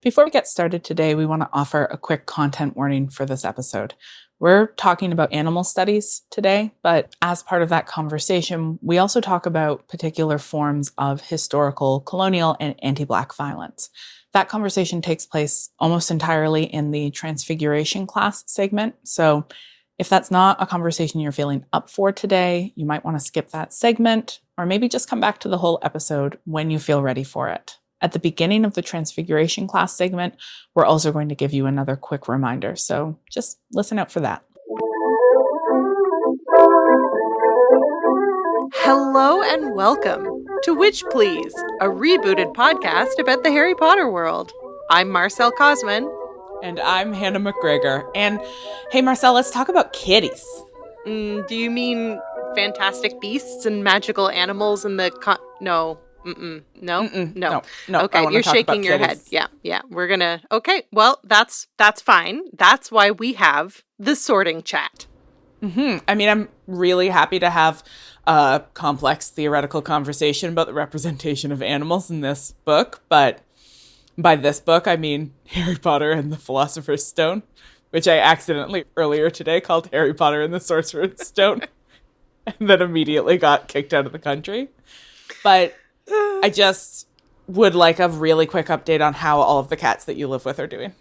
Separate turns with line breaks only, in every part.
Before we get started today, we want to offer a quick content warning for this episode. We're talking about animal studies today, but as part of that conversation, we also talk about particular forms of historical, colonial, and anti-Black violence. That conversation takes place almost entirely in the Transfiguration class segment. So if that's not a conversation you're feeling up for today, you might want to skip that segment, or maybe just come back to the whole episode when you feel ready for it. At the beginning of the Transfiguration class segment, we're also going to give you another quick reminder, so just listen out for that.
Hello and welcome to Witch Please, a rebooted podcast about the Harry Potter world. I'm Marcel Cosman.
And I'm Hannah McGregor. And hey, Marcel, let's talk about kitties.
Do you mean fantastic beasts and magical animals and the... No. No. Okay, you're shaking your head. Yeah. We're gonna... Okay, well, that's fine. That's why we have the sorting chat.
I mean, I'm really happy to have a complex theoretical conversation about the representation of animals in this book, but by this book, I mean Harry Potter and the Philosopher's Stone, which I accidentally earlier today called Harry Potter and the Sorcerer's Stone, and then immediately got kicked out of the country. But I just would like a really quick update on how all of the cats that you live with are doing.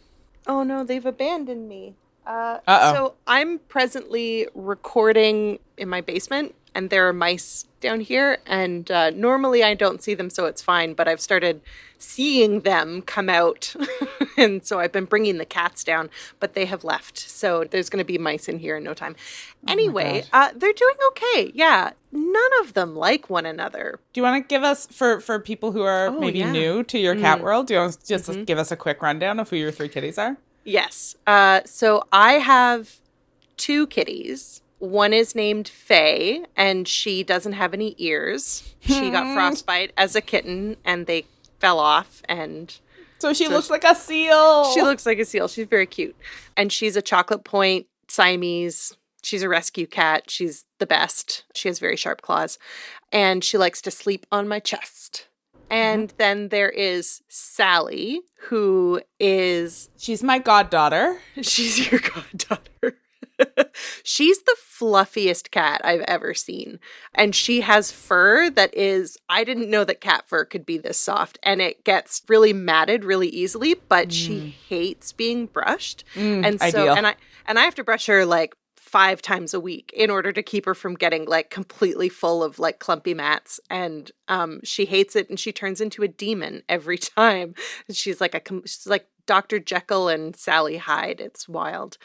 Oh no, they've abandoned me. So I'm presently recording in my basement, and there are mice down here, and normally I don't see them, so it's fine, but I've started seeing them come out, and so I've been bringing the cats down, but they have left, so there's going to be mice in here in no time. Anyway, they're doing okay. Yeah, none of them like one another.
Do you want to give us, for people who are new to your cat world, do you want to just give us a quick rundown of who your three kitties are?
Yes. So I have two kitties. One is named Faye, and she doesn't have any ears. She got frostbite as a kitten, and they fell off, and...
So she looks like a seal!
She looks like a seal. She's very cute. And she's a chocolate point Siamese. She's a rescue cat. She's the best. She has very sharp claws. And she likes to sleep on my chest. And then there is Sally, who is...
She's my goddaughter.
She's your goddaughter. She's the fluffiest cat I've ever seen. And she has fur that is... I didn't know that cat fur could be this soft. And it gets really matted really easily, but she hates being brushed. And so...
Ideal.
And I have to brush her, 5 times a week in order to keep her from getting completely full of clumpy mats, and she hates it, and she turns into a demon every time. She's like Dr. Jekyll and Sally Hyde. It's wild.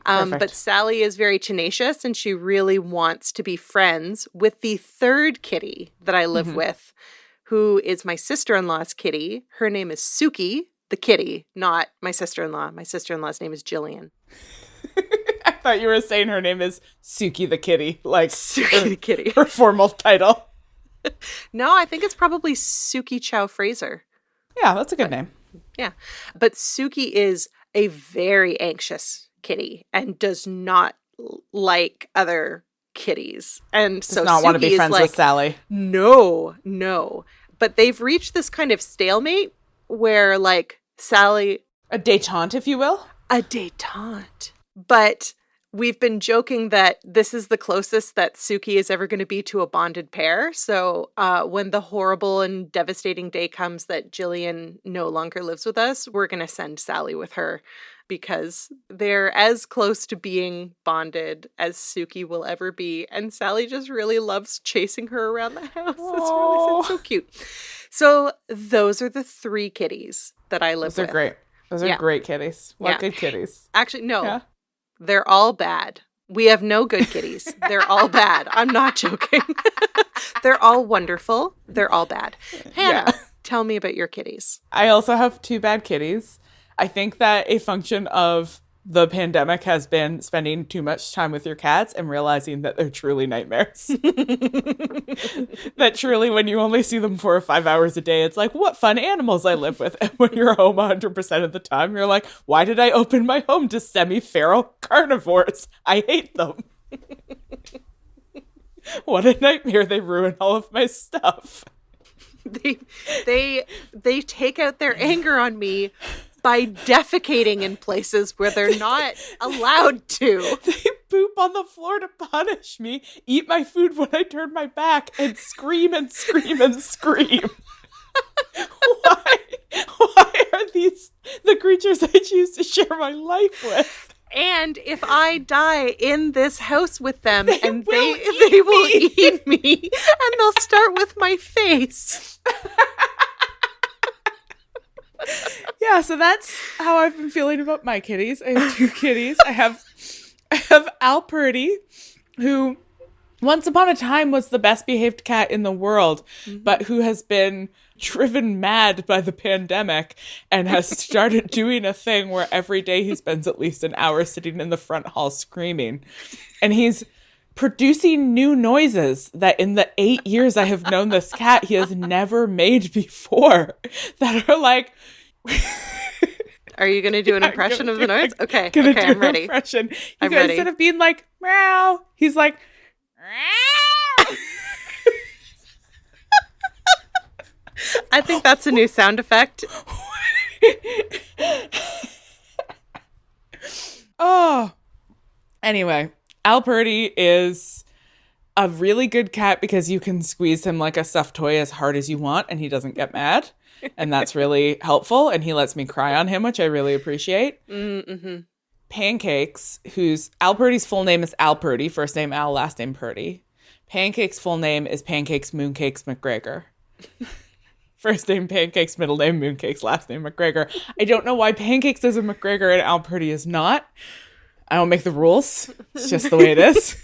But Sally is very tenacious, and she really wants to be friends with the third kitty that I live with, who is my sister-in-law's kitty. Her name is Suki, the kitty, not my sister-in-law. My sister-in-law's name is Jillian.
I thought you were saying her name is Suki the kitty,
Suki the kitty.
Her formal title.
No, I think it's probably Suki Chow Fraser.
Yeah, that's a good name.
Yeah. But Suki is a very anxious kitty and does not like other kitties. And
does not want to be friends with Sally.
No. But they've reached this kind of stalemate where Sally...
A détente, if you will.
A détente. But we've been joking that this is the closest that Suki is ever going to be to a bonded pair. So when the horrible and devastating day comes that Jillian no longer lives with us, we're going to send Sally with her because they're as close to being bonded as Suki will ever be. And Sally just really loves chasing her around the house. It's so cute. So those are the 3 kitties that I live with.
Those are great. Those are great kitties. What good kitties?
Actually, no. Yeah. They're all bad. We have no good kitties. They're all bad. I'm not joking. They're all wonderful. They're all bad. Hannah, tell me about your kitties.
I also have 2 bad kitties. I think that a function of the pandemic has been spending too much time with your cats and realizing that they're truly nightmares. That truly, when you only see them 4 or 5 hours a day, it's like, what fun animals I live with. And when you're home 100% of the time, you're like, why did I open my home to semi-feral carnivores? I hate them. What a nightmare. They ruin all of my stuff.
They take out their anger on me by defecating in places where they're not allowed to.
They poop on the floor to punish me, eat my food when I turn my back, and scream and scream and scream. Why are these the creatures I choose to share my life with?
And if I die in this house with them,
they
will
eat
me, and they'll start with my face.
Yeah, so that's how I've been feeling about my kitties. I have 2 kitties. I have Al Purdy, who once upon a time was the best behaved cat in the world, but who has been driven mad by the pandemic and has started doing a thing where every day he spends at least an hour sitting in the front hall screaming. And he's producing new noises that in the 8 years I have known this cat, he has never made before, that are like...
Are you going to do an impression of the noise? Okay, I'm ready.
Impression.
I'm ready.
Instead of being like, meow, he's like, meow.
I think that's a new sound effect.
Oh. Anyway, Al Purdy is a really good cat because you can squeeze him like a stuffed toy as hard as you want and he doesn't get mad. And that's really helpful. And he lets me cry on him, which I really appreciate. Mm-hmm. Pancakes, whose Al Purdy's full name is Al Purdy, first name Al, last name Purdy. Pancake's full name is Pancakes Mooncakes McGregor. First name Pancakes, middle name Mooncakes, last name McGregor. I don't know why Pancakes is a McGregor and Al Purdy is not. I don't make the rules. It's just the way it is.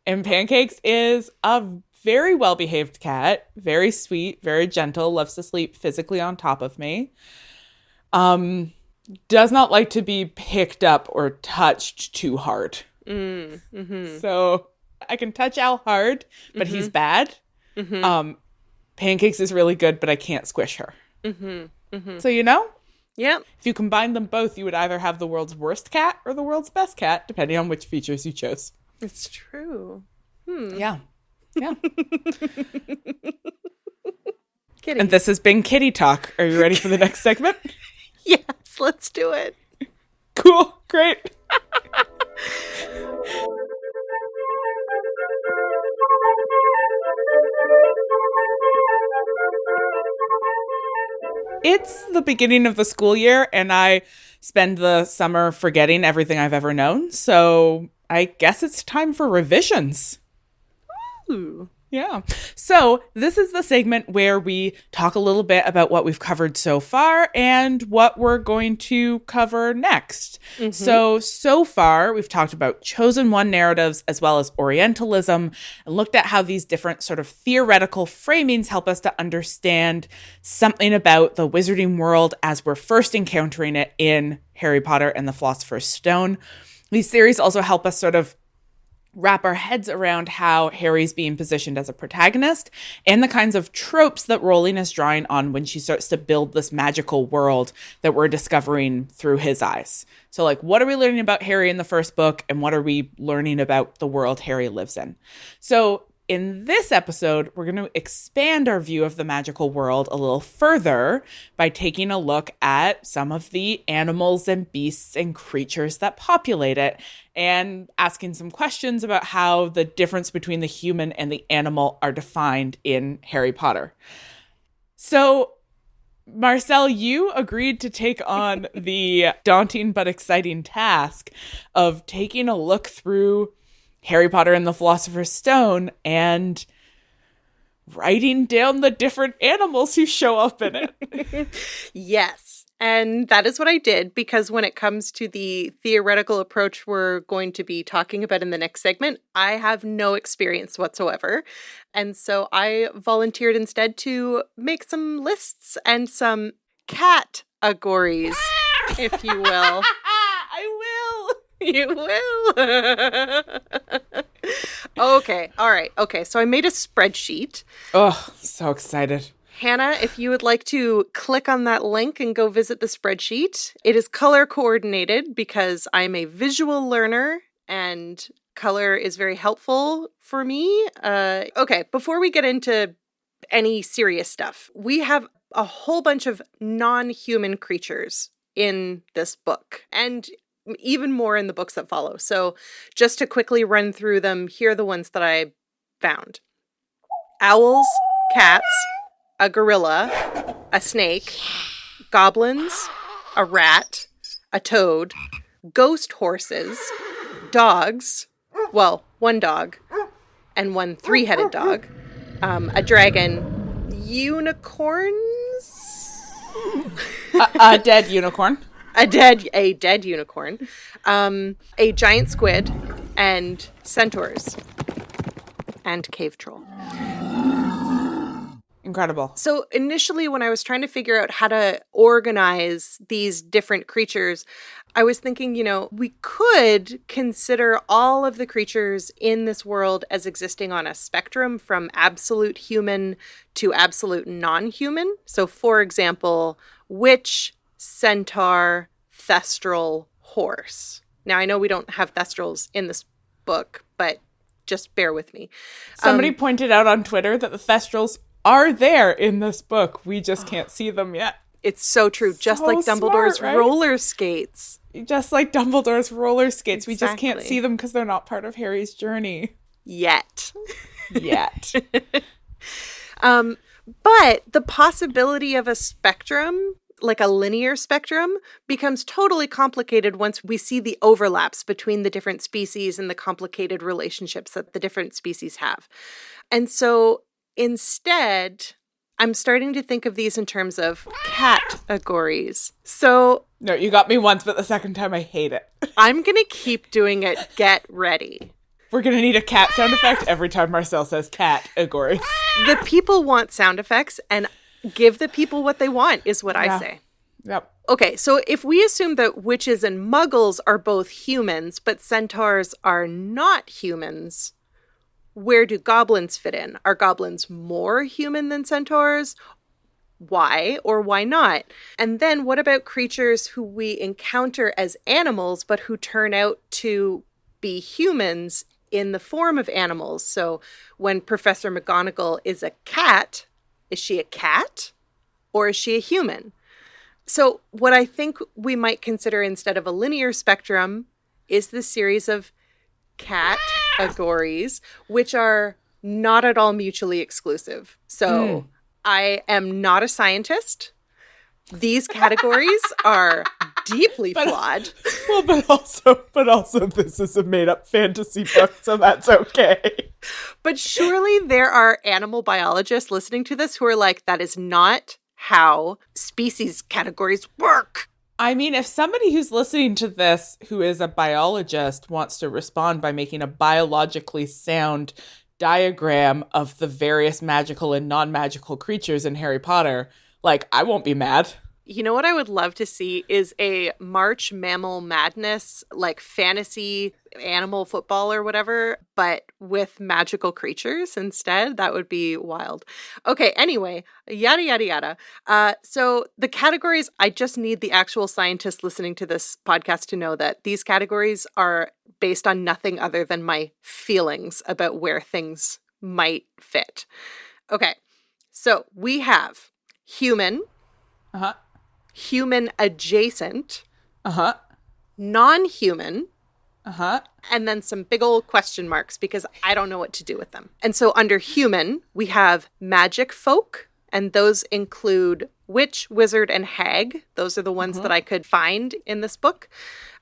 And Pancakes is a very well-behaved cat, very sweet, very gentle, loves to sleep physically on top of me. Does not like to be picked up or touched too hard. So I can touch Al hard, but he's bad. Pancakes is really good, but I can't squish her. So
Yep.
If you combine them both, you would either have the world's worst cat or the world's best cat, depending on which features you chose.
It's true.
Yeah.
Kitty.
And this has been Kitty Talk. Are you ready for the next segment?
Yes, let's do it.
Cool. Great. It's the beginning of the school year, and I spend the summer forgetting everything I've ever known. So I guess it's time for revisions.
Ooh.
Yeah. So this is the segment where we talk a little bit about what we've covered so far and what we're going to cover next. So far, we've talked about chosen one narratives as well as Orientalism and looked at how these different sort of theoretical framings help us to understand something about the wizarding world as we're first encountering it in Harry Potter and the Philosopher's Stone. These theories also help us sort of wrap our heads around how Harry's being positioned as a protagonist and the kinds of tropes that Rowling is drawing on when she starts to build this magical world that we're discovering through his eyes. So, like, what are we learning about Harry in the first book, and what are we learning about the world Harry lives in? So, in this episode, we're going to expand our view of the magical world a little further by taking a look at some of the animals and beasts and creatures that populate it and asking some questions about how the difference between the human and the animal are defined in Harry Potter. So, Marcel, you agreed to take on the daunting but exciting task of taking a look through Harry Potter and the Philosopher's Stone and writing down the different animals who show up in it.
Yes. And that is what I did, because when it comes to the theoretical approach we're going to be talking about in the next segment, I have no experience whatsoever. And so I volunteered instead to make some lists and some categories, if you will.
I will.
You will. Okay. All right. Okay. So I made a spreadsheet.
Oh, so excited.
Hannah, if you would like to click on that link and go visit the spreadsheet, it is color coordinated because I'm a visual learner and color is very helpful for me. Okay. Before we get into any serious stuff, we have a whole bunch of non-human creatures in this book, and even more in the books that follow. So just to quickly run through them, here are the ones that I found. Owls, cats, a gorilla, a snake, goblins, a rat, a toad, ghost horses, dogs, well, one dog, and one three-headed dog, a dragon, unicorns?
A dead unicorn.
A dead unicorn, a giant squid, and centaurs, and cave troll.
Incredible.
So initially, when I was trying to figure out how to organize these different creatures, I was thinking, we could consider all of the creatures in this world as existing on a spectrum from absolute human to absolute non-human. So, for example, witch, centaur, thestral, horse. Now, I know we don't have thestrals in this book, but just bear with me.
Somebody pointed out on Twitter that the thestrals are there in this book. We just can't see them yet.
It's so true. Just like Dumbledore's
smart, right?
roller skates.
Just like Dumbledore's roller skates.
Exactly.
We just can't see them because they're not part of Harry's journey.
Yet. But the possibility of a spectrum, like a linear spectrum, becomes totally complicated once we see the overlaps between the different species and the complicated relationships that the different species have. And so instead, I'm starting to think of these in terms of categories. So
no, you got me once, but the second time I hate it.
I'm going to keep doing it. Get ready.
We're going to need a cat sound effect every time Marcel says categories.
The people want sound effects, and give the people what they want is what I say.
Yep.
Okay, so if we assume that witches and muggles are both humans, but centaurs are not humans, where do goblins fit in? Are goblins more human than centaurs? Why or why not? And then what about creatures who we encounter as animals, but who turn out to be humans in the form of animals? So when Professor McGonagall is a cat, is she a cat or is she a human? So what I think we might consider instead of a linear spectrum is this series of categories, which are not at all mutually exclusive. So I am not a scientist. These categories are deeply flawed.
Well, but also this is a made-up fantasy book, so that's okay.
But surely there are animal biologists listening to this who are like, that is not how species categories work.
I mean, if somebody who's listening to this, who is a biologist, wants to respond by making a biologically sound diagram of the various magical and non-magical creatures in Harry Potter, like, I won't be mad.
You know what I would love to see is a March Mammal Madness, like fantasy animal football or whatever, but with magical creatures instead. That would be wild. Okay, anyway, yada, yada, yada. So the categories, I just need the actual scientists listening to this podcast to know that these categories are based on nothing other than my feelings about where things might fit. Okay, so we have human.
Uh-huh.
Human adjacent,
Uh-huh.
non-human,
Uh-huh.
and then some big old question marks because I don't know what to do with them. And so under human, we have magic folk, and those include witch, wizard, and hag. Those are the ones that I could find in this book.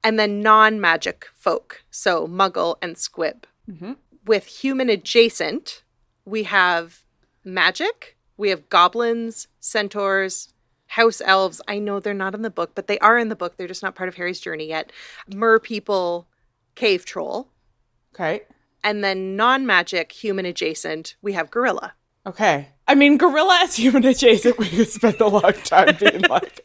And then non-magic folk, so muggle and squib.
Mm-hmm.
With human adjacent, we have magic, we have goblins, centaurs, house elves. I know they're not in the book, but they are in the book. They're just not part of Harry's journey yet. Mer people, cave troll.
Okay.
And then non-magic, human adjacent, we have gorilla.
Okay. I mean, gorilla as human adjacent, we could spend a long time being like...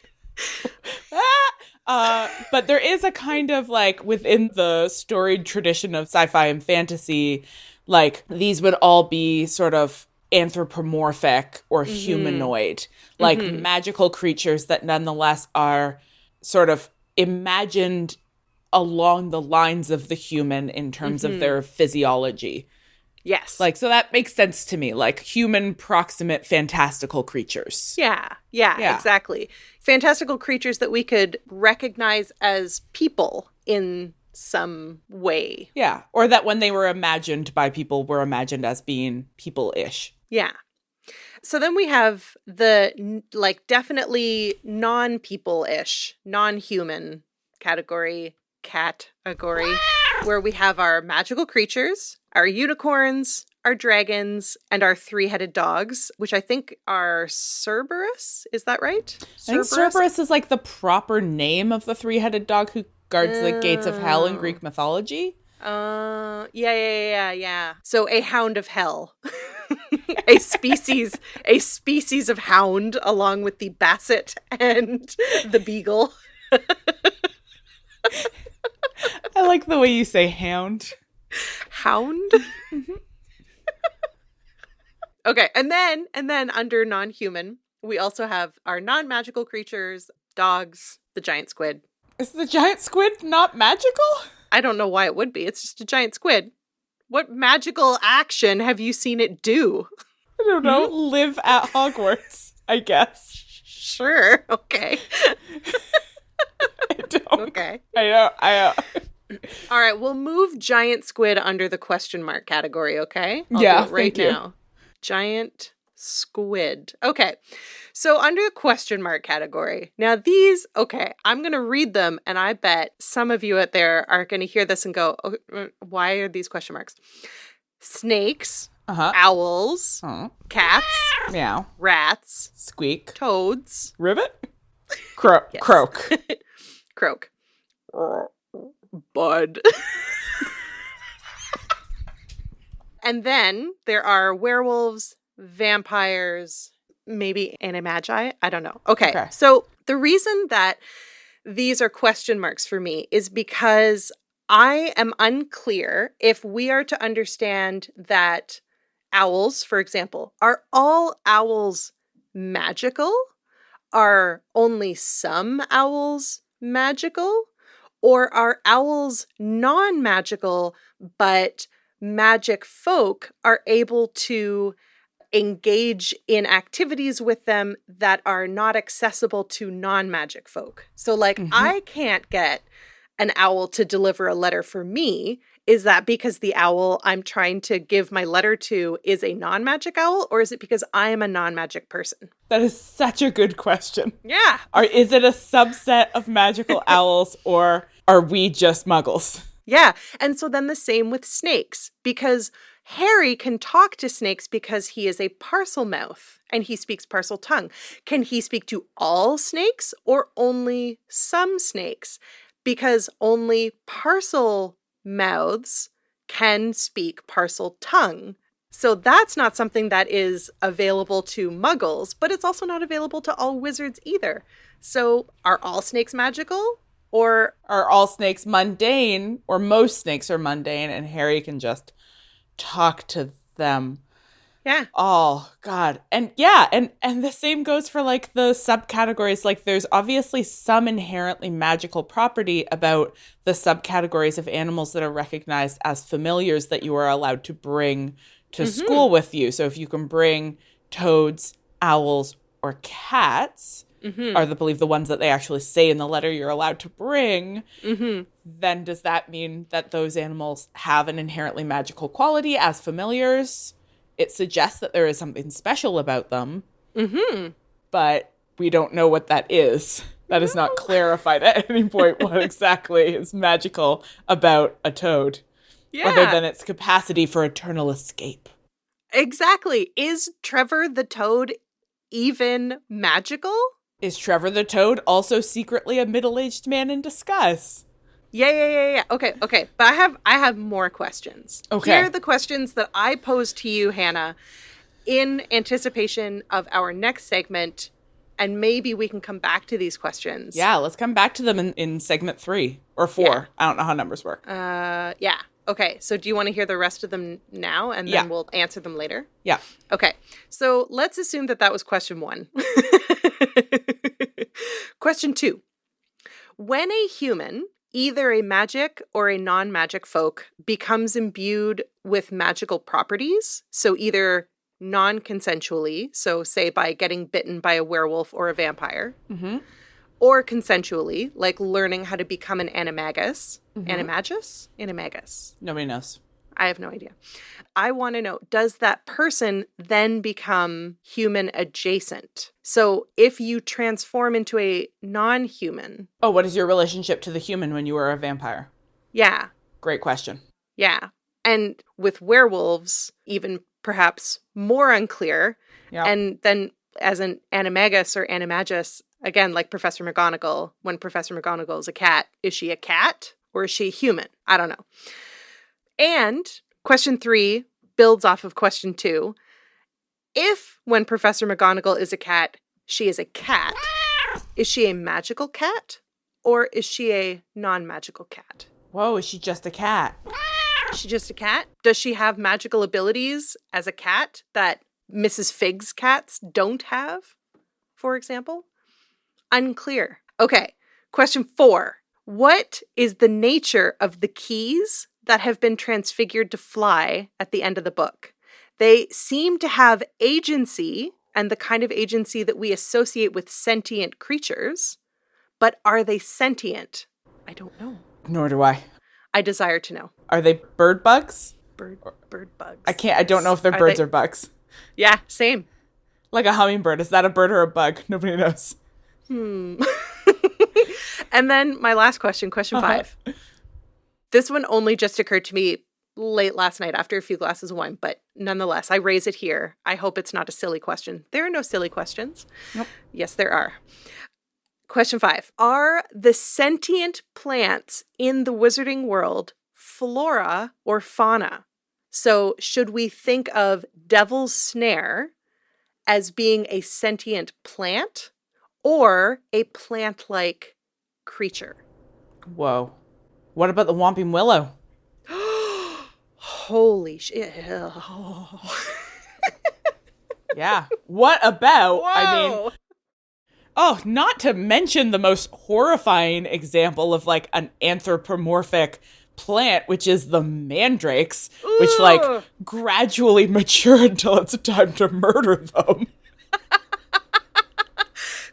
but there is a kind of like within the storied tradition of sci-fi and fantasy, like these would all be sort of anthropomorphic or humanoid, like magical creatures that nonetheless are sort of imagined along the lines of the human in terms of their physiology.
Yes.
Like, so that makes sense to me. Like human proximate fantastical creatures.
Yeah,
Yeah.
exactly. Fantastical creatures that we could recognize as people in some way.
Yeah. Or that when they were imagined by people were imagined as being people-ish.
Yeah. So then we have the definitely non-people-ish, non-human category, where we have our magical creatures, our unicorns, our dragons, and our three-headed dogs, which I think are Cerberus. Is that right?
I think Cerberus is like the proper name of the three-headed dog who guards the gates of hell in Greek mythology.
Yeah. So a hound of hell. a species of hound along with the basset and the beagle.
I like the way you say hound.
Hound? Okay, and then under non-human, we also have our non-magical creatures, dogs, the giant squid.
Is the giant squid not magical?
I don't know why it would be. It's just a giant squid. What magical action have you seen it do?
I don't know. Live at Hogwarts, I guess.
Sure. Okay.
I don't.
Okay.
I know.
All right, we'll move giant squid under the question mark category, okay? I'll
Yeah,
do it right
thank you.
now. Giant squid. Okay. So under the question mark category. Now these, okay, I'm going to read them and I bet some of you out there are going to hear this and go, oh, why are these question marks? Snakes, owls, cats,
meow,
rats,
squeak,
toads,
ribbit,
Yes.
croak.
Croak. Bud. And then there are werewolves, vampires, maybe animagi. I don't know. Okay. So the reason that these are question marks for me is because I am unclear if we are to understand that owls, for example, are all owls magical? Are only some owls magical? Or are owls non-magical, but magic folk are able to engage in activities with them that are not accessible to non-magic folk? So, I can't get an owl to deliver a letter for me. Is that because the owl I'm trying to give my letter to is a non-magic owl, or is it because I am a non-magic person?
That is such a good question.
Yeah.
Is it a subset of magical owls, or are we just muggles?
Yeah. And so then the same with snakes, because Harry can talk to snakes because he is a parcel mouth and he speaks parcel tongue. Can he speak to all snakes or only some snakes? Because only parcel mouths can speak parcel tongue. So that's not something that is available to muggles, but it's also not available to all wizards either. So are all snakes magical? Or
are all snakes mundane? Or most snakes are mundane and Harry can just talk to them?
Yeah.
Oh, God. And yeah, and the same goes for like the subcategories. Like there's obviously some inherently magical property about the subcategories of animals that are recognized as familiars that you are allowed to bring to school with you. So if you can bring toads, owls, or cats, are believe the ones that they actually say in the letter you're allowed to bring, then does that mean that those animals have an inherently magical quality as familiars? It suggests that there is something special about them, but we don't know what that is. That is not clarified at any point what exactly is magical about a toad, other than its capacity for eternal escape.
Exactly. Is Trevor the toad even magical?
Is Trevor the toad also secretly a middle-aged man in disguise?
Yeah. Okay. But I have more questions.
Okay.
Here are the questions that I posed to you, Hannah, in anticipation of our next segment, and maybe we can come back to these questions.
Yeah, let's come back to them in segment 3 or 4.
Yeah.
I don't know how numbers work.
Yeah. Okay. So do you want to hear the rest of them now, and then we'll answer them later?
Yeah.
Okay. So let's assume that was question 1. Question 2. When a human either a magic or a non-magic folk becomes imbued with magical properties. So either non-consensually, so say by getting bitten by a werewolf or a vampire, or consensually, like learning how to become an animagus. Animagus? Animagus.
Nobody knows.
I have no idea. I want to know, does that person then become human adjacent? So if you transform into a non-human.
Oh, what is your relationship to the human when you were a vampire?
Yeah.
Great question.
Yeah. And with werewolves, even perhaps more unclear.
Yeah.
And then as an animagus or animagus, again, like Professor McGonagall, when Professor McGonagall is a cat, is she a cat or is she a human? I don't know. And question 3 builds off of question 2. If when Professor McGonagall is a cat, she is a cat, is she a magical cat or is she a non-magical cat?
Whoa, is she just a cat?
Is she just a cat? Does she have magical abilities as a cat that Mrs. Fig's cats don't have, for example? Unclear. Okay, question 4. What is the nature of the keys that have been transfigured to fly at the end of the book? They seem to have agency, and the kind of agency that we associate with sentient creatures, but are they sentient? I don't know.
Nor do I.
I desire to know.
Are they bird bugs?
Bird bugs.
I don't know if they're birds or bugs.
Yeah, same.
Like a hummingbird. Is that a bird or a bug? Nobody knows.
And then my last question, question 5. This one only just occurred to me late last night after a few glasses of wine, but nonetheless, I raise it here. I hope it's not a silly question. There are no silly questions.
Nope.
Yes, there are. Question 5. Are the sentient plants in the wizarding world flora or fauna? So should we think of Devil's Snare as being a sentient plant or a plant-like creature?
Whoa. What about the Whomping Willow?
Holy shit.
Yeah. What about,
Whoa.
not to mention the most horrifying example of like an anthropomorphic plant, which is the mandrakes, which like gradually mature until it's time to murder them.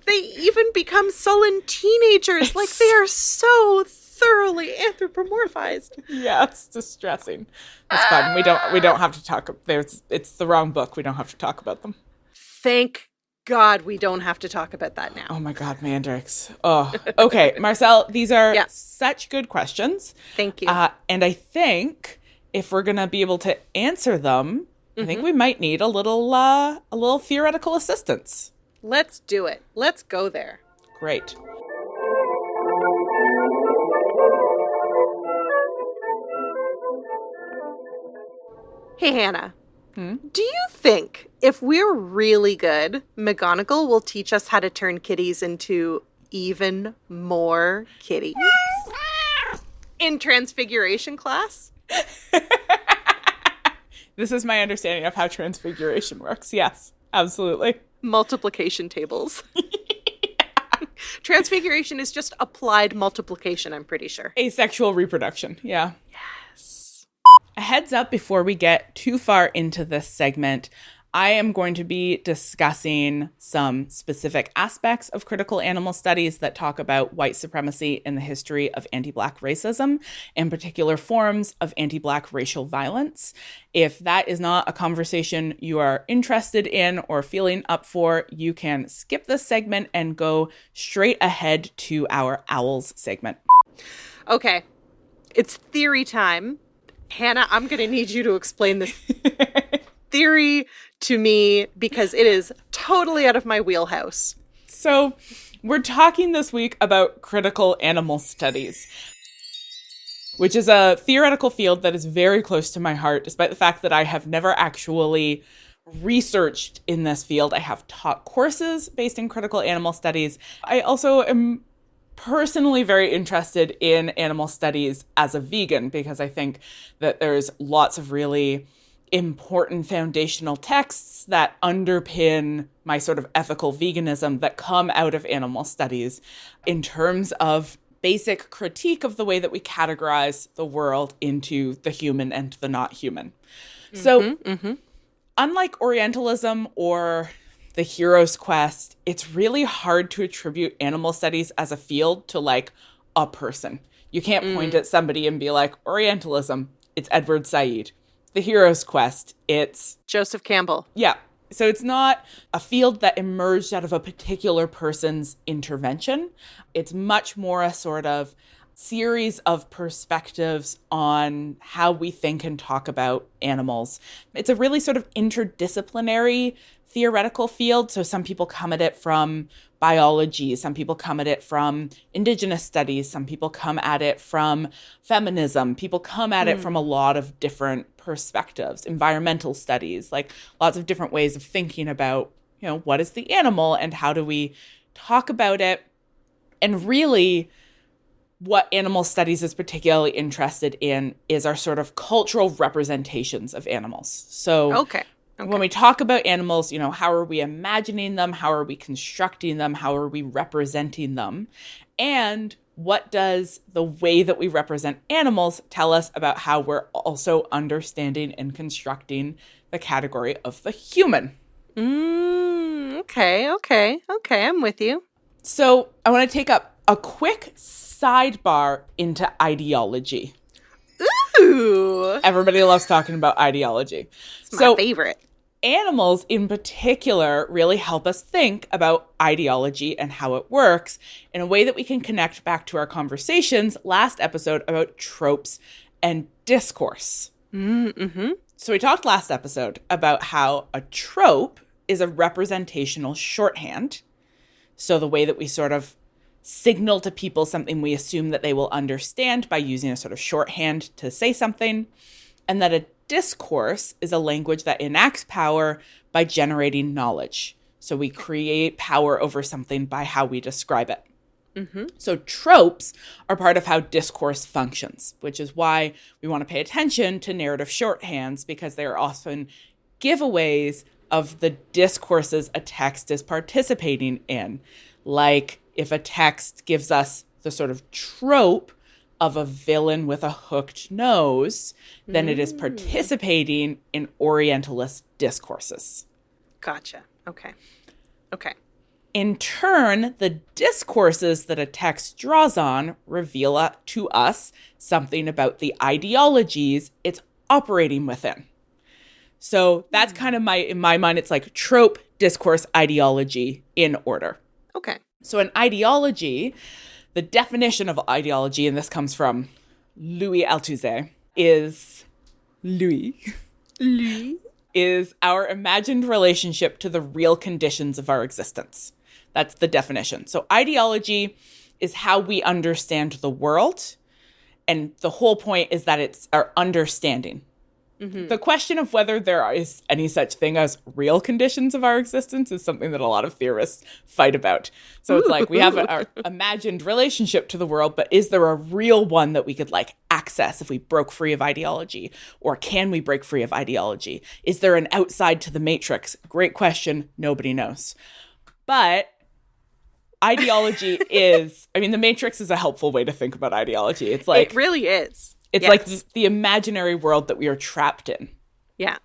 They even become sullen teenagers. Like they are so thoroughly anthropomorphized.
Yeah, it's distressing. It's fun. We don't have to talk. It's the wrong book. We don't have to talk about them.
Thank God we don't have to talk about that now.
Oh my God, mandrakes. Oh, okay, Marcel. These are such good questions.
Thank you.
And I think if we're gonna be able to answer them, I think we might need a little theoretical assistance.
Let's do it. Let's go there.
Great.
Hey, Hannah. Do you think if we're really good, McGonagall will teach us how to turn kitties into even more kitties? In Transfiguration class?
This is my understanding of how Transfiguration works. Yes, absolutely.
Multiplication tables. Transfiguration is just applied multiplication, I'm pretty sure.
Asexual reproduction, yeah.
Yes.
A heads up before we get too far into this segment, I am going to be discussing some specific aspects of critical animal studies that talk about white supremacy in the history of anti-Black racism, in particular forms of anti-Black racial violence. If that is not a conversation you are interested in or feeling up for, you can skip this segment and go straight ahead to our Owls segment.
Okay, it's theory time. Hannah, I'm going to need you to explain this theory to me because it is totally out of my wheelhouse.
So we're talking this week about critical animal studies, which is a theoretical field that is very close to my heart, despite the fact that I have never actually researched in this field. I have taught courses based in critical animal studies. I also am personally very interested in animal studies as a vegan because I think that there's lots of really important foundational texts that underpin my sort of ethical veganism that come out of animal studies in terms of basic critique of the way that we categorize the world into the human and the not human. So unlike Orientalism or the hero's quest, it's really hard to attribute animal studies as a field to like a person. You can't point at somebody and be like, Orientalism, it's Edward Said. The hero's quest, it's
Joseph Campbell.
Yeah. So it's not a field that emerged out of a particular person's intervention. It's much more a sort of series of perspectives on how we think and talk about animals. It's a really sort of interdisciplinary theoretical field. So some people come at it from biology, some people come at it from indigenous studies, some people come at it from feminism, people come at it from a lot of different perspectives, environmental studies, like lots of different ways of thinking about, what is the animal and how do we talk about it? And really, what animal studies is particularly interested in is our sort of cultural representations of animals. So when we talk about animals, how are we imagining them? How are we constructing them? How are we representing them? And what does the way that we represent animals tell us about how we're also understanding and constructing the category of the human?
Okay, I'm with you.
So I want to take up a quick sidebar into ideology.
Ooh.
Everybody loves talking about ideology.
It's my favorite.
Animals in particular really help us think about ideology and how it works in a way that we can connect back to our conversations last episode about tropes and discourse. So we talked last episode about how a trope is a representational shorthand. So the way that we sort of signal to people something we assume that they will understand by using a sort of shorthand to say something, and that a discourse is a language that enacts power by generating knowledge. So we create power over something by how we describe it. So tropes are part of how discourse functions, which is why we want to pay attention to narrative shorthands, because they are often giveaways of the discourses a text is participating in. Like if a text gives us the sort of trope of a villain with a hooked nose, then it is participating in Orientalist discourses.
Gotcha. Okay.
In turn, the discourses that a text draws on reveal to us something about the ideologies it's operating within. So that's kind of in my mind, it's like trope, discourse, ideology in order.
Okay.
So an ideology, the definition of ideology, and this comes from Louis Althusser, is our imagined relationship to the real conditions of our existence. That's the definition. So ideology is how we understand the world. And the whole point is that it's our understanding. The question of whether there is any such thing as real conditions of our existence is something that a lot of theorists fight about. So it's like we have our imagined relationship to the world, but is there a real one that we could like access if we broke free of ideology? Or can we break free of ideology? Is there an outside to the matrix? Great question. Nobody knows. But ideology the matrix is a helpful way to think about ideology. It's like
it really is.
It's like the imaginary world that we are trapped in.
Yeah.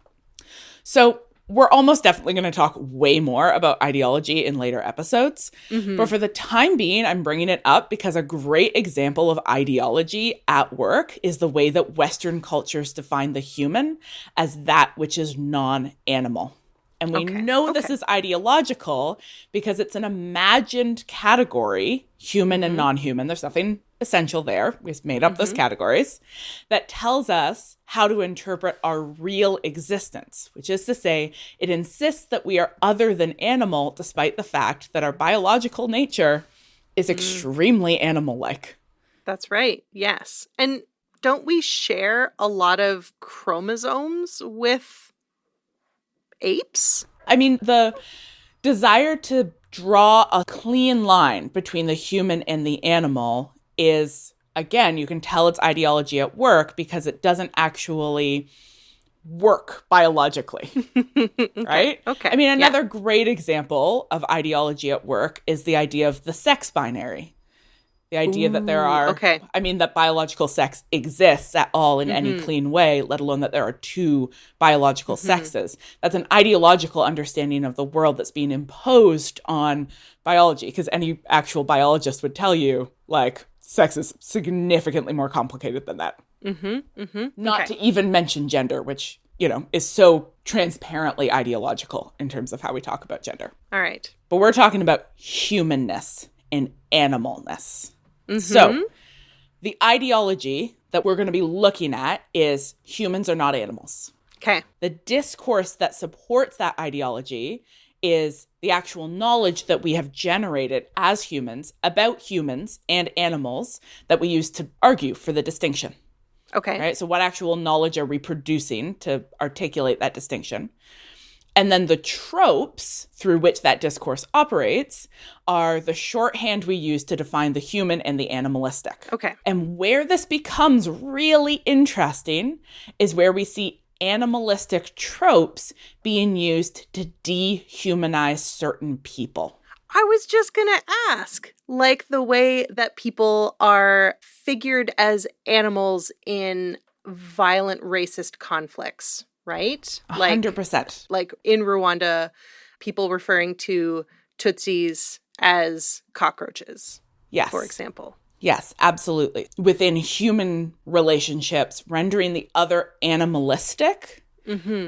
So we're almost definitely going to talk way more about ideology in later episodes. But for the time being, I'm bringing it up because a great example of ideology at work is the way that Western cultures define the human as that which is non-animal. And we know this is ideological because it's an imagined category, human and non-human. There's nothing essential there. We've made up those categories that tells us how to interpret our real existence, which is to say it insists that we are other than animal, despite the fact that our biological nature is extremely animal-like.
That's right. Yes. And don't we share a lot of chromosomes with apes?
I mean, the desire to draw a clean line between the human and the animal is, again, you can tell it's ideology at work because it doesn't actually work biologically, right?
Okay.
I mean, another great example of ideology at work is the idea of the sex binary. The idea that there
Ooh,
are,
okay.
that biological sex exists at all in any clean way, let alone that there are two biological sexes. That's an ideological understanding of the world that's being imposed on biology, because any actual biologist would tell you, like, sex is significantly more complicated than that. Not to even mention gender, which, is so transparently ideological in terms of how we talk about gender.
All right.
But we're talking about humanness and animalness. So the ideology that we're going to be looking at is humans are not animals.
Okay.
The discourse that supports that ideology is the actual knowledge that we have generated as humans about humans and animals that we use to argue for the distinction.
Okay.
Right? So what actual knowledge are we producing to articulate that distinction? And then the tropes through which that discourse operates are the shorthand we use to define the human and the animalistic.
Okay.
And where this becomes really interesting is where we see animalistic tropes being used to dehumanize certain people.
I was just going to ask, like the way that people are figured as animals in violent racist conflicts, right?
100%.
Like in Rwanda, people referring to Tutsis as cockroaches,
Yes.
for example.
Yes, absolutely. Within human relationships, rendering the other animalistic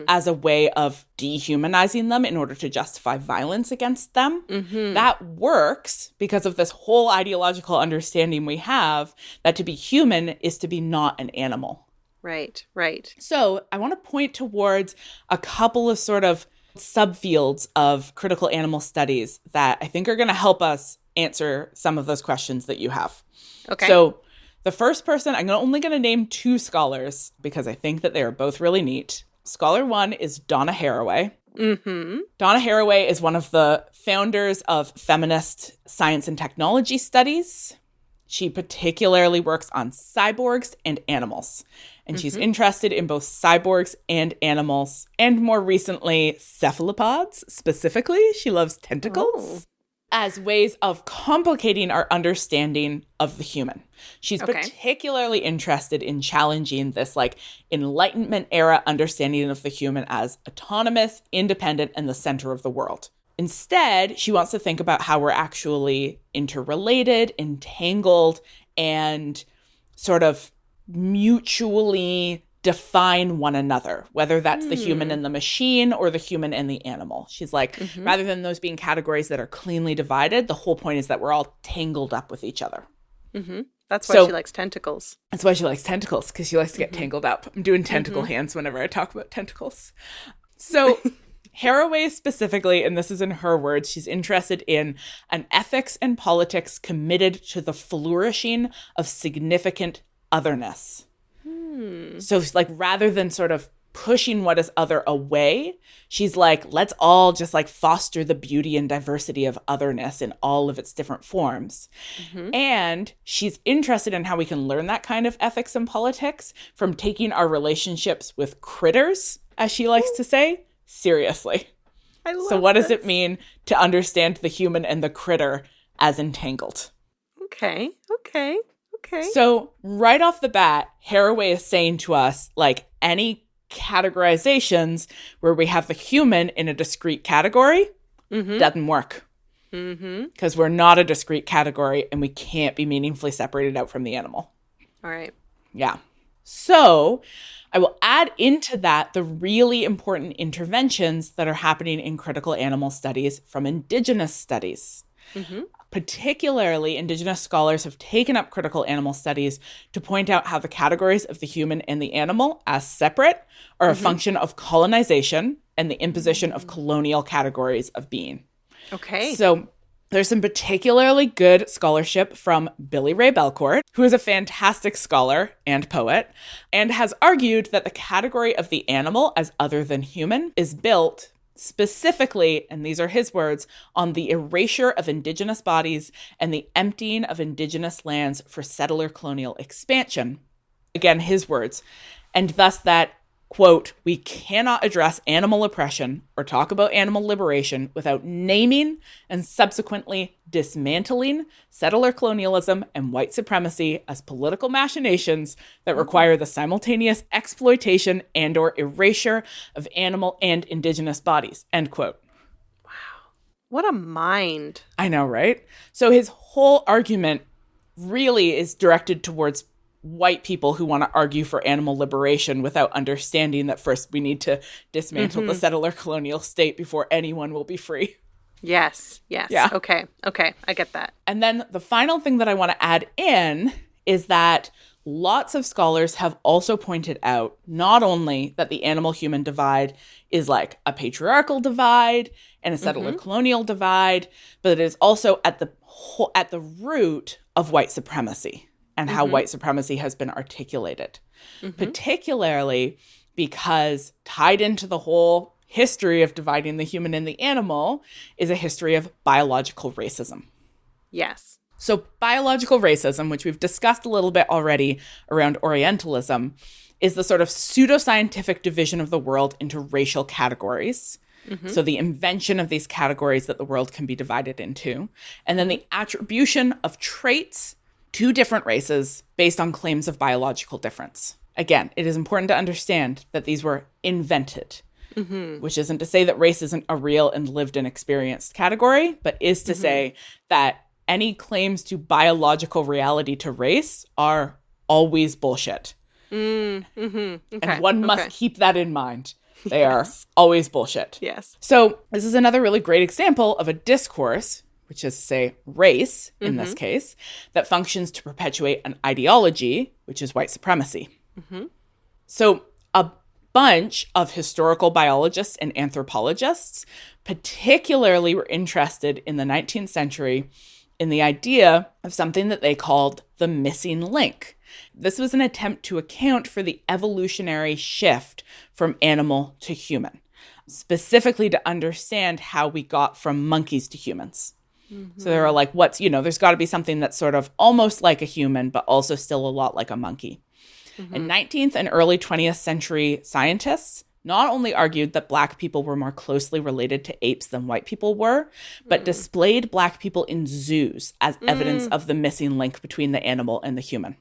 as a way of dehumanizing them in order to justify violence against them. That works because of this whole ideological understanding we have that to be human is to be not an animal.
Right, right.
So I want to point towards a couple of sort of subfields of critical animal studies that I think are going to help us answer some of those questions that you have.
Okay.
So the first person, I'm only going to name two scholars because I think that they are both really neat. Scholar one is Donna Haraway. Donna Haraway is one of the founders of feminist science and technology studies. She particularly works on cyborgs and animals. And she's interested in both cyborgs and animals, and more recently, cephalopods specifically. She loves tentacles as ways of complicating our understanding of the human. She's particularly interested in challenging this like Enlightenment era understanding of the human as autonomous, independent, and the center of the world. Instead, she wants to think about how we're actually interrelated, entangled, and sort of mutually define one another, whether that's the human and the machine or the human and the animal. She's like, rather than those being categories that are cleanly divided, the whole point is that we're all tangled up with each other.
That's why she likes tentacles.
That's why she likes tentacles, because she likes to get tangled up. I'm doing tentacle hands whenever I talk about tentacles. So Haraway specifically, and this is in her words, she's interested in an ethics and politics committed to the flourishing of significant otherness. So like rather than sort of pushing what is other away, she's like, let's all just like foster the beauty and diversity of otherness in all of its different forms. And she's interested in how we can learn that kind of ethics and politics from taking our relationships with critters, as she likes to say, seriously. So what does it mean to understand the human and the critter as entangled?
Okay.
So right off the bat, Haraway is saying to us, like, any categorizations where we have the human in a discrete category doesn't work. Because we're not a discrete category and we can't be meaningfully separated out from the animal.
All right.
Yeah. So I will add into that the really important interventions that are happening in critical animal studies from Indigenous studies. Particularly, Indigenous scholars have taken up critical animal studies to point out how the categories of the human and the animal as separate are a function of colonization and the imposition of colonial categories of being.
Okay.
So there's some particularly good scholarship from Billy Ray Belcourt, who is a fantastic scholar and poet, and has argued that the category of the animal as other than human is built specifically, and these are his words, on the erasure of Indigenous bodies and the emptying of Indigenous lands for settler colonial expansion. Again, his words. And thus that quote, "We cannot address animal oppression or talk about animal liberation without naming and subsequently dismantling settler colonialism and white supremacy as political machinations that require the simultaneous exploitation and or erasure of animal and indigenous bodies," end quote.
What a mind.
I know, right? So his whole argument really is directed towards white people who want to argue for animal liberation without understanding that first we need to dismantle the settler colonial state before anyone will be free.
Yes.
Yeah.
Okay. I get that.
And then the final thing that I want to add in is that lots of scholars have also pointed out not only that the animal-human divide is like a patriarchal divide and a settler-colonial divide, but it is also at the root of white supremacy and how white supremacy has been articulated, particularly because tied into the whole history of dividing the human and the animal is a history of biological racism.
Yes.
So biological racism, which we've discussed a little bit already around Orientalism, is the sort of pseudoscientific division of the world into racial categories. So the invention of these categories that the world can be divided into, and then the attribution of traits to different races based on claims of biological difference. Again, it is important to understand that these were invented, which isn't to say that race isn't a real and lived and experienced category, but is to say that any claims to biological reality to race are always bullshit. And one must keep that in mind. They are always bullshit.
Yes.
So this is another really great example of a discourse, which is to say race in this case, that functions to perpetuate an ideology, which is white supremacy. So a bunch of historical biologists and anthropologists particularly were interested in the 19th century in the idea of something that they called the missing link. This was an attempt to account for the evolutionary shift from animal to human, specifically to understand how we got from monkeys to humans. So they were like, there's got to be something that's sort of almost like a human, but also still a lot like a monkey. And 19th and early 20th century scientists not only argued that Black people were more closely related to apes than white people were, but displayed Black people in zoos as evidence of the missing link between the animal and the human.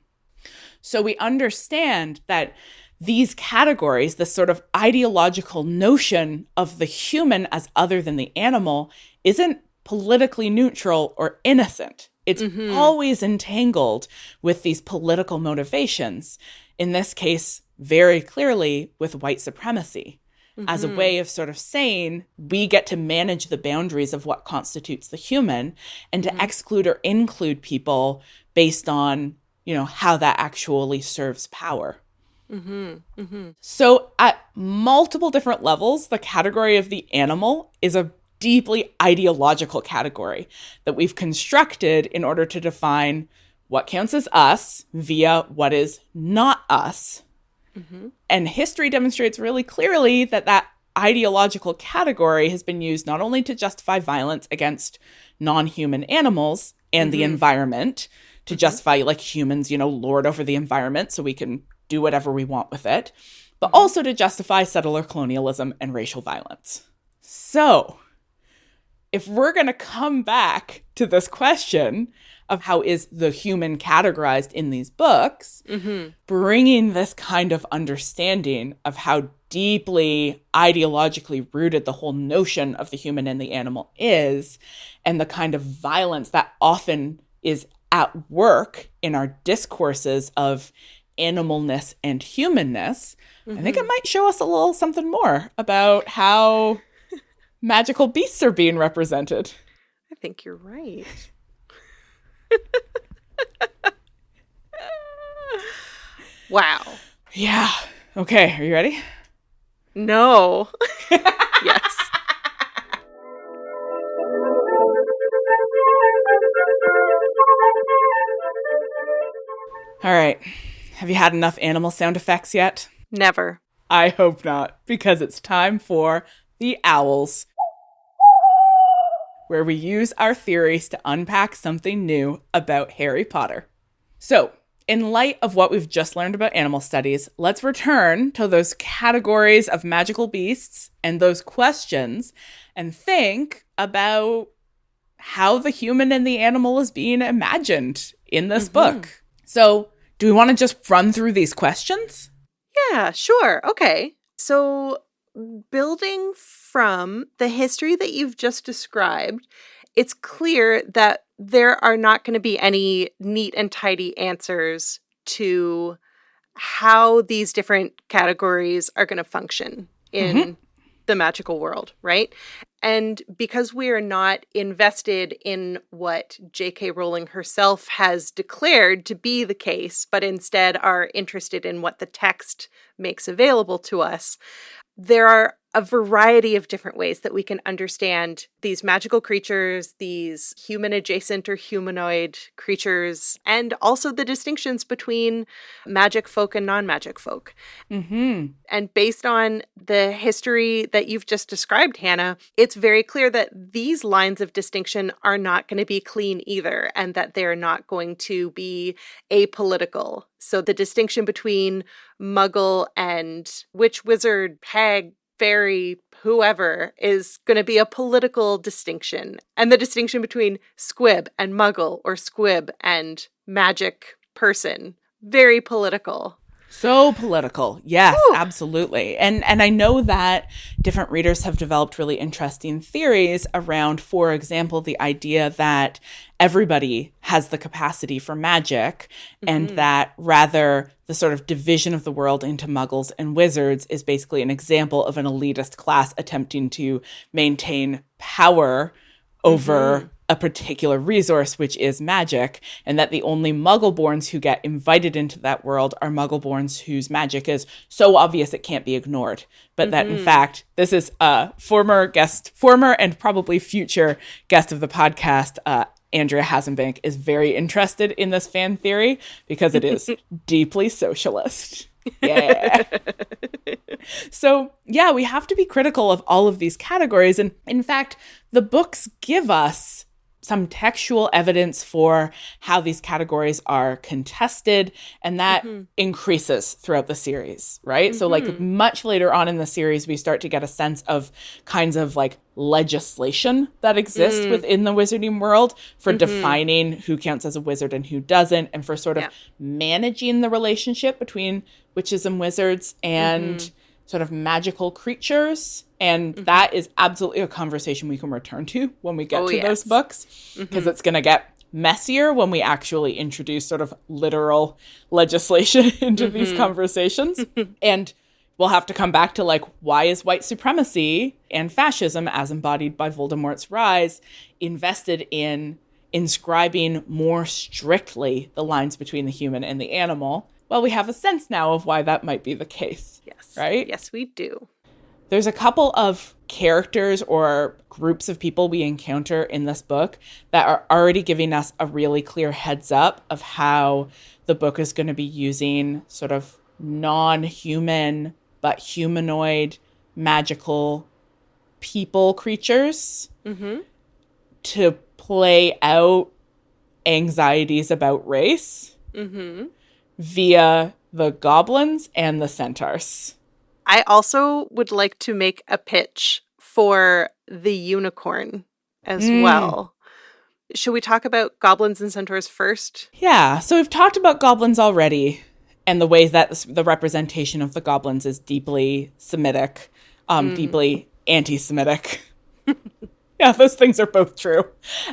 So we understand that these categories, this sort of ideological notion of the human as other than the animal, isn't politically neutral or innocent. It's always entangled with these political motivations. In this case, very clearly with white supremacy as a way of sort of saying we get to manage the boundaries of what constitutes the human and to exclude or include people based on, how that actually serves power. So at multiple different levels, the category of the animal is a deeply ideological category that we've constructed in order to define what counts as us via what is not us. And history demonstrates really clearly that that ideological category has been used not only to justify violence against non-human animals and the environment, to justify like humans, lord over the environment so we can do whatever we want with it, but also to justify settler colonialism and racial violence. So if we're going to come back to this question of how is the human categorized in these books, bringing this kind of understanding of how deeply ideologically rooted the whole notion of the human and the animal is, and the kind of violence that often is at work in our discourses of animalness and humanness, I think it might show us a little something more about how magical beasts are being represented.
I think you're right. Wow.
Yeah. Okay. Are you ready?
No. Yes.
All right. Have you had enough animal sound effects yet?
Never.
I hope not, because it's time for the owls, where we use our theories to unpack something new about Harry Potter. So, in light of what we've just learned about animal studies, let's return to those categories of magical beasts and those questions and think about how the human and the animal is being imagined in this book. So, do we want to just run through these questions?
Yeah, sure. Okay. So, building from the history that you've just described, it's clear that there are not going to be any neat and tidy answers to how these different categories are going to function in the magical world, right? And because we are not invested in what J.K. Rowling herself has declared to be the case, but instead are interested in what the text makes available to us, there are a variety of different ways that we can understand these magical creatures, these human adjacent or humanoid creatures, and also the distinctions between magic folk and non-magic folk. And based on the history that you've just described, Hannah, it's very clear that these lines of distinction are not going to be clean either, and that they're not going to be apolitical. So the distinction between muggle and witch, wizard, hag, fairy, whoever is going to be a political distinction. And the distinction between squib and muggle or squib and magic person, very political.
So political. Yes, absolutely. And I know that different readers have developed really interesting theories around, for example, the idea that everybody has the capacity for magic and that rather the sort of division of the world into muggles and wizards is basically an example of an elitist class attempting to maintain power over a particular resource, which is magic, and that the only Muggleborns who get invited into that world are Muggleborns whose magic is so obvious it can't be ignored. But that, in fact, this is a former and probably future guest of the podcast, Andrea Hasenbank, is very interested in this fan theory because it is deeply socialist. Yeah. So, yeah, we have to be critical of all of these categories. And in fact, the books give us some textual evidence for how these categories are contested, and that increases throughout the series, right? So like much later on in the series, we start to get a sense of kinds of like legislation that exists within the wizarding world for defining who counts as a wizard and who doesn't, and for sort of managing the relationship between witches and wizards and sort of magical creatures. And that is absolutely a conversation we can return to when we get to those books, because it's going to get messier when we actually introduce sort of literal legislation into these conversations. And we'll have to come back to like, why is white supremacy and fascism, as embodied by Voldemort's rise, invested in inscribing more strictly the lines between the human and the animal? Well, we have a sense now of why that might be the case.
Yes.
Right?
Yes, we do.
There's a couple of characters or groups of people we encounter in this book that are already giving us a really clear heads up of how the book is going to be using sort of non-human but humanoid magical people creatures to play out anxieties about race via the goblins and the centaurs.
I also would like to make a pitch for the unicorn as well. Should we talk about goblins and centaurs first?
Yeah, so we've talked about goblins already and the way that the representation of the goblins is deeply Semitic, deeply anti-Semitic. Yeah, those things are both true.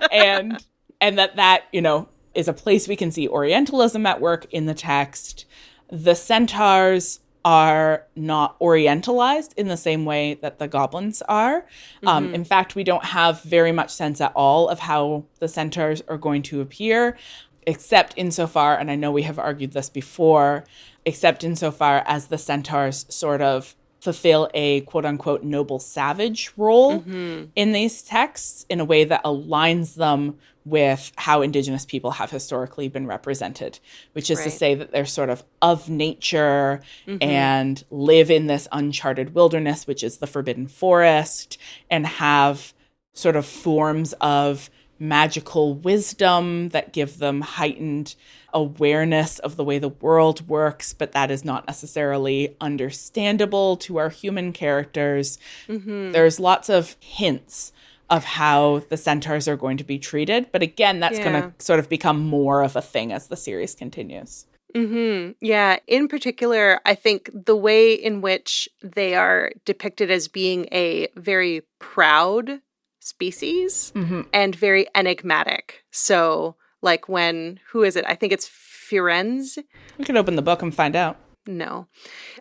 And that, you know, is a place we can see Orientalism at work in the text. The centaurs are not orientalized in the same way that the goblins are. In fact, we don't have very much sense at all of how the centaurs are going to appear, except insofar, and I know we have argued this before, except insofar as the centaurs sort of fulfill a quote-unquote noble savage role in these texts in a way that aligns them with how Indigenous people have historically been represented, which is to say that they're sort of nature and live in this uncharted wilderness, which is the Forbidden Forest, and have sort of forms of magical wisdom that give them heightened awareness of the way the world works, but that is not necessarily understandable to our human characters. There's lots of hints of how the centaurs are going to be treated. But again, that's going to sort of become more of a thing as the series continues.
Yeah. In particular, I think the way in which they are depicted as being a very proud species and very enigmatic. So, like who is it? I think it's Firenze.
We can open the book and find out.
No.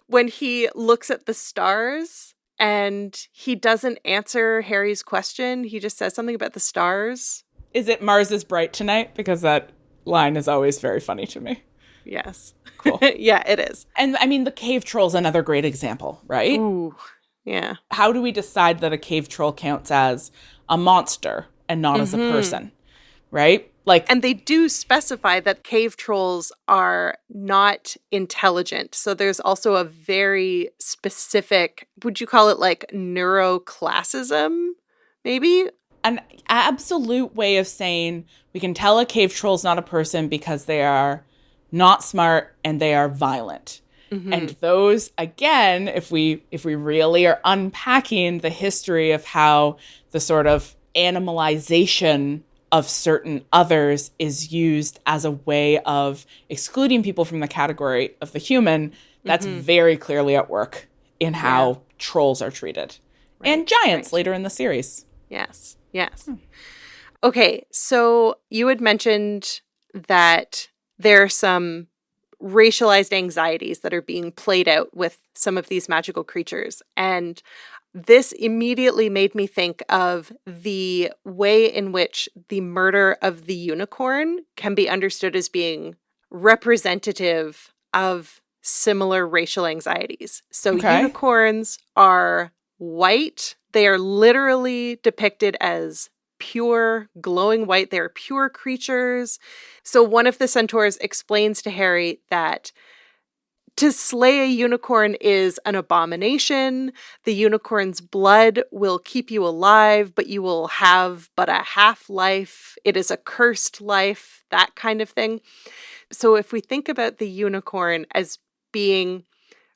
When he looks at the stars and he doesn't answer Harry's question, he just says something about the stars.
Is it Mars is bright tonight? Because that line is always very funny to me.
Yes.
Cool.
Yeah, it is.
And I mean, the cave troll's another great example, right?
Ooh, yeah.
How do we decide that a cave troll counts as a monster and not as a person, right?
And they do specify that cave trolls are not intelligent. So there's also a very specific, would you call it like neuroclassism, maybe?
An absolute way of saying we can tell a cave troll's not a person because they are not smart and they are violent. And those, again, if we really are unpacking the history of how the sort of animalization of certain others is used as a way of excluding people from the category of the human, that's very clearly at work in how trolls are treated. Right, and giants later in the series.
Yes. Okay, so you had mentioned that there are some racialized anxieties that are being played out with some of these magical creatures. And this immediately made me think of the way in which the murder of the unicorn can be understood as being representative of similar racial anxieties. So unicorns are white. They are literally depicted as pure, glowing white. They are pure creatures. So one of the centaurs explains to Harry that to slay a unicorn is an abomination. The unicorn's blood will keep you alive, but you will have but a half-life. It is a cursed life, that kind of thing. So if we think about the unicorn as being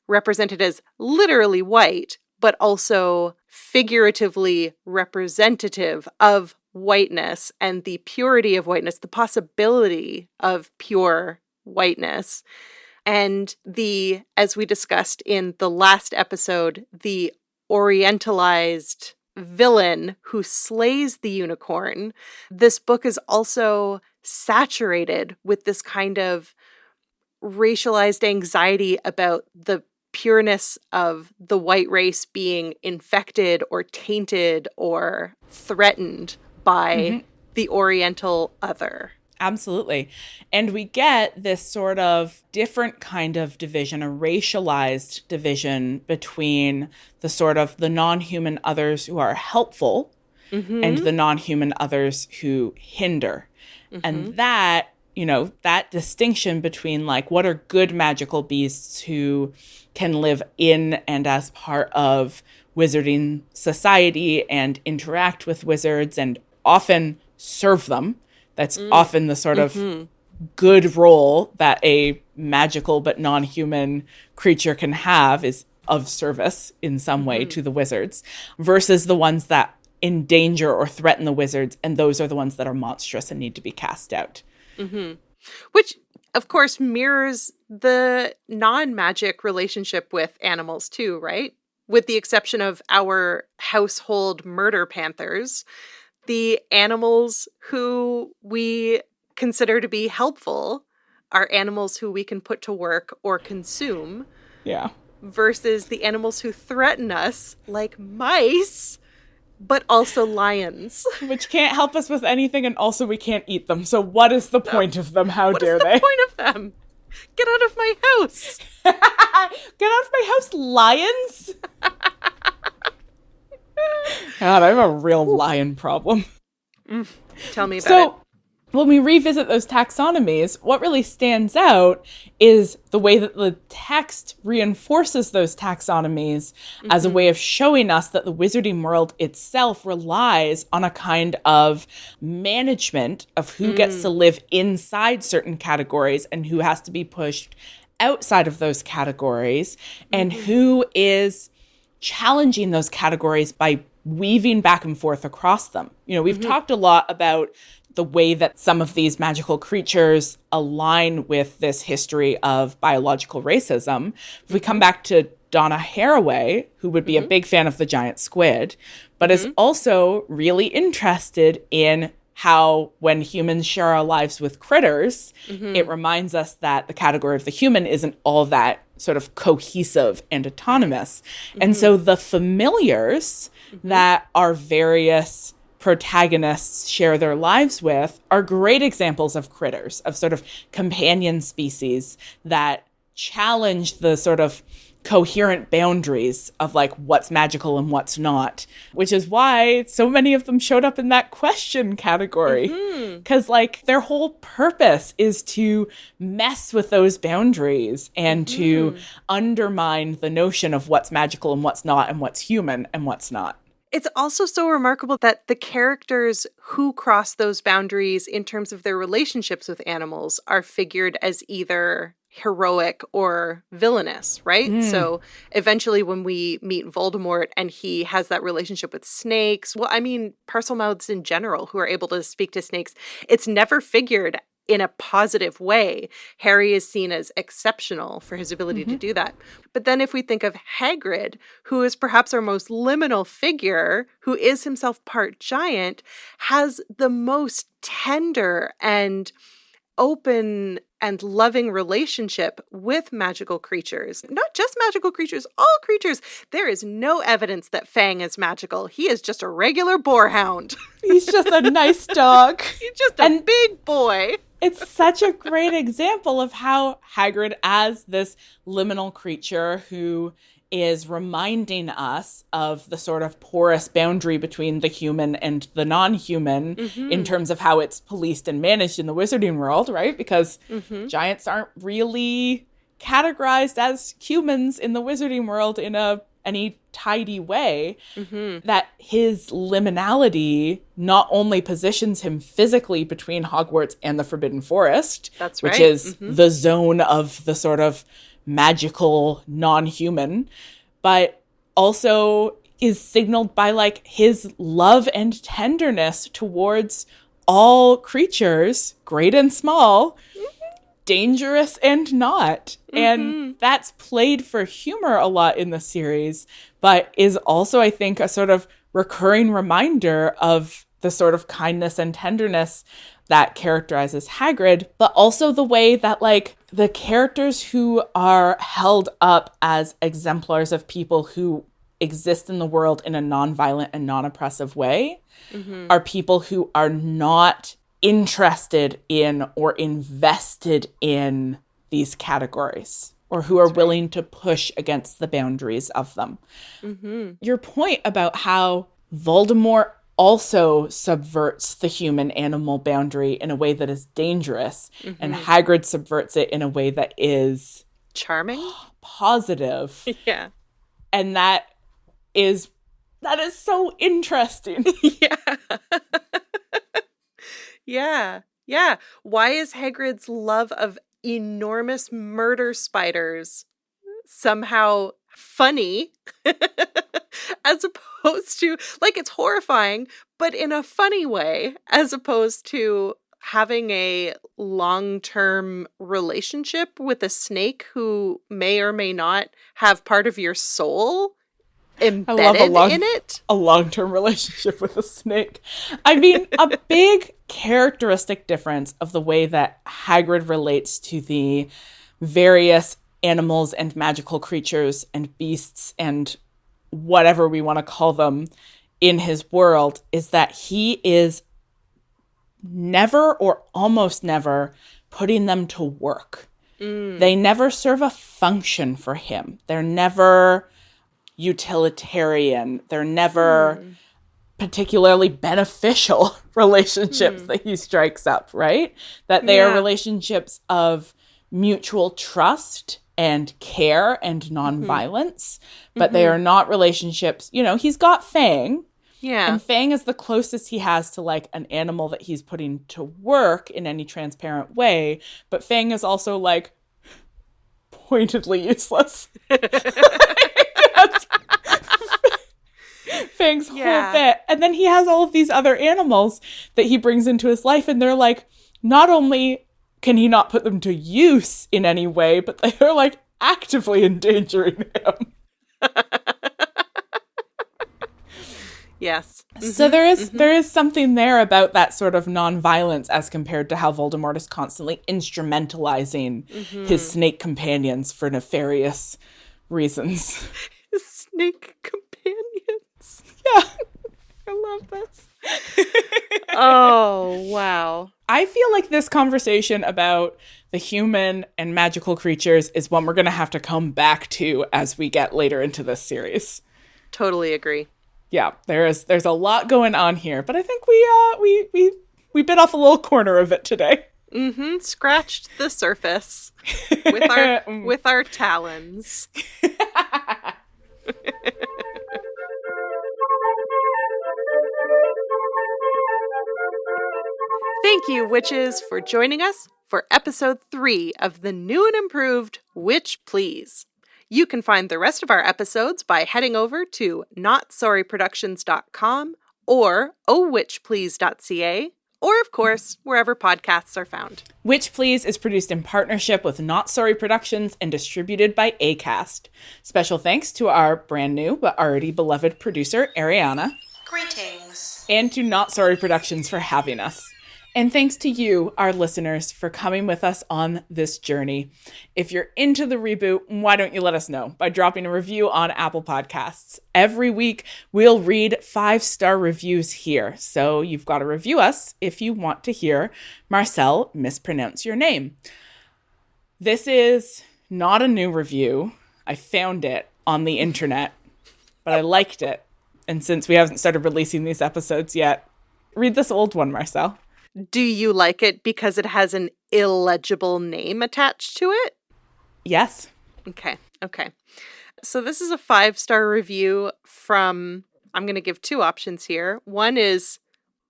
represented as literally white, but also figuratively representative of whiteness and the purity of whiteness, the possibility of pure whiteness. And as we discussed in the last episode, the orientalized villain who slays the unicorn, this book is also saturated with this kind of racialized anxiety about the pureness of the white race being infected or tainted or threatened by the Oriental other.
Absolutely. And we get this sort of different kind of division, a racialized division between the sort of the non-human others who are helpful and the non-human others who hinder. And that, that distinction between like what are good magical beasts who can live in and as part of wizarding society and interact with wizards and often serve them. That's often the sort of good role that a magical but non-human creature can have, is of service in some way to the wizards, versus the ones that endanger or threaten the wizards, and those are the ones that are monstrous and need to be cast out.
Which, of course, mirrors the non-magic relationship with animals too, right? With the exception of our household murder panthers, the animals who we consider to be helpful are animals who we can put to work or consume.
Yeah.
Versus the animals who threaten us, like mice, but also lions.
Which can't help us with anything, and also we can't eat them. So what is the point of them? How dare they?
What is the point of them? Get out of my house!
Get out of my house, lions! God, I have a real lion problem.
Tell me about it.
when we revisit those taxonomies, what really stands out is the way that the text reinforces those taxonomies as a way of showing us that the wizarding world itself relies on a kind of management of who gets to live inside certain categories and who has to be pushed outside of those categories, and who is challenging those categories by weaving back and forth across them. You know, we've talked a lot about the way that some of these magical creatures align with this history of biological racism. If we come back to Donna Haraway, who would be a big fan of the giant squid, but is also really interested in how when humans share our lives with critters, it reminds us that the category of the human isn't all that sort of cohesive and autonomous. And so the familiars that our various protagonists share their lives with are great examples of critters, of sort of companion species that challenge the sort of coherent boundaries of like what's magical and what's not, which is why so many of them showed up in that question category. Because like their whole purpose is to mess with those boundaries and to undermine the notion of what's magical and what's not, and what's human and what's not.
It's also so remarkable that the characters who cross those boundaries in terms of their relationships with animals are figured as either heroic or villainous, right? So eventually when we meet Voldemort and he has that relationship with snakes, well, I mean, Parselmouths in general who are able to speak to snakes, it's never figured in a positive way. Harry is seen as exceptional for his ability to do that. But then if we think of Hagrid, who is perhaps our most liminal figure, who is himself part giant, has the most tender and open and loving relationship with magical creatures. Not just magical creatures, all creatures. There is no evidence that Fang is magical. He is just a regular boarhound.
He's just a nice dog.
He's just a big boy.
It's such a great example of how Hagrid, as this liminal creature who is reminding us of the sort of porous boundary between the human and the non-human in terms of how it's policed and managed in the wizarding world, right? Because giants aren't really categorized as humans in the wizarding world in any tidy way, that his liminality not only positions him physically between Hogwarts and the Forbidden Forest,
that's right,
which is the zone of the sort of magical non-human, but also is signaled by like his love and tenderness towards all creatures, great and small, dangerous and not. And that's played for humor a lot in the series, but is also, I think, a sort of recurring reminder of the sort of kindness and tenderness that characterizes Hagrid, but also the way that like the characters who are held up as exemplars of people who exist in the world in a non-violent and non-oppressive way are people who are not interested in or invested in these categories, or who are willing to push against the boundaries of them. Your point about how Voldemort also subverts the human-animal boundary in a way that is dangerous, and Hagrid subverts it in a way that is
charming,
positive.
Yeah.
And that is so interesting.
Yeah. Why is Hagrid's love of enormous murder spiders somehow funny as opposed to, like, it's horrifying, but in a funny way, as opposed to having a long-term relationship with a snake who may or may not have part of your soul embedded in it?
A long-term relationship with a snake. I mean, a big characteristic difference of the way that Hagrid relates to the various animals and magical creatures and beasts and whatever we want to call them in his world is that he is never or almost never putting them to work. They never serve a function for him. They're never utilitarian. They're never particularly beneficial relationships that he strikes up, right? That they are relationships of mutual trust and care and nonviolence, but they are not relationships, you know, he's got Fang.
Yeah.
And Fang is the closest he has to like an animal that he's putting to work in any transparent way, but Fang is also like pointedly useless. Fang's whole bit. And then he has all of these other animals that he brings into his life, and they're like, not only can he not put them to use in any way, but they're like actively endangering him.
Yes.
So there is something there about that sort of nonviolence as compared to how Voldemort is constantly instrumentalizing his snake companions for nefarious reasons.
His snake companions.
Yeah.
I love this. Oh, wow.
I feel like this conversation about the human and magical creatures is one we're going to have to come back to as we get later into this series.
Totally agree.
Yeah, there's a lot going on here, but I think we bit off a little corner of it today.
Scratched the surface with our talons. Thank you, witches, for joining us for episode 3 of the new and improved Witch Please. You can find the rest of our episodes by heading over to notsorryproductions.com or ohwitchplease.ca, or of course, wherever podcasts are found.
Witch Please is produced in partnership with Not Sorry Productions and distributed by Acast. Special thanks to our brand new but already beloved producer, Ariana.
Greetings.
And to Not Sorry Productions for having us. And thanks to you, our listeners, for coming with us on this journey. If you're into the reboot, why don't you let us know by dropping a review on Apple Podcasts? Every week, we'll read 5-star reviews here. So you've got to review us if you want to hear Marcel mispronounce your name. This is not a new review. I found it on the internet, but I liked it. And since we haven't started releasing these episodes yet, read this old one, Marcel.
Do you like it because it has an illegible name attached to it?
Yes.
Okay. So this is a 5-star review from, I'm going to give 2 options here. One is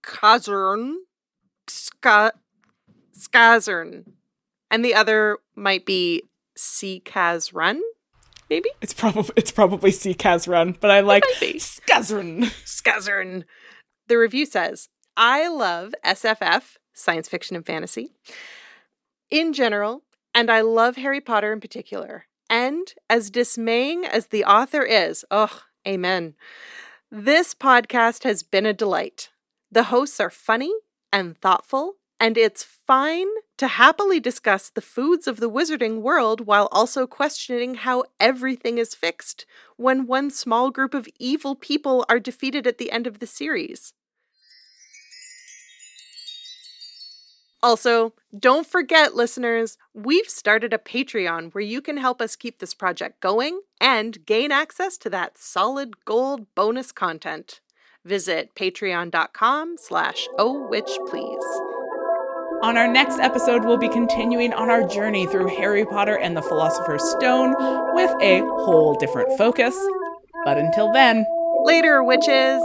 Skazern, and the other might be Seekaz maybe?
It's probably Seekaz Run, but I like
Skazern. The review says, I love SFF, science fiction and fantasy, in general, and I love Harry Potter in particular. And as dismaying as the author is, amen, this podcast has been a delight. The hosts are funny and thoughtful, and it's fine to happily discuss the foods of the wizarding world while also questioning how everything is fixed when one small group of evil people are defeated at the end of the series. Also, don't forget, listeners, we've started a Patreon where you can help us keep this project going and gain access to that solid gold bonus content. Visit patreon.com/ohwitchplease.
On our next episode, we'll be continuing on our journey through Harry Potter and the Philosopher's Stone with a whole different focus. But until then,
later, witches!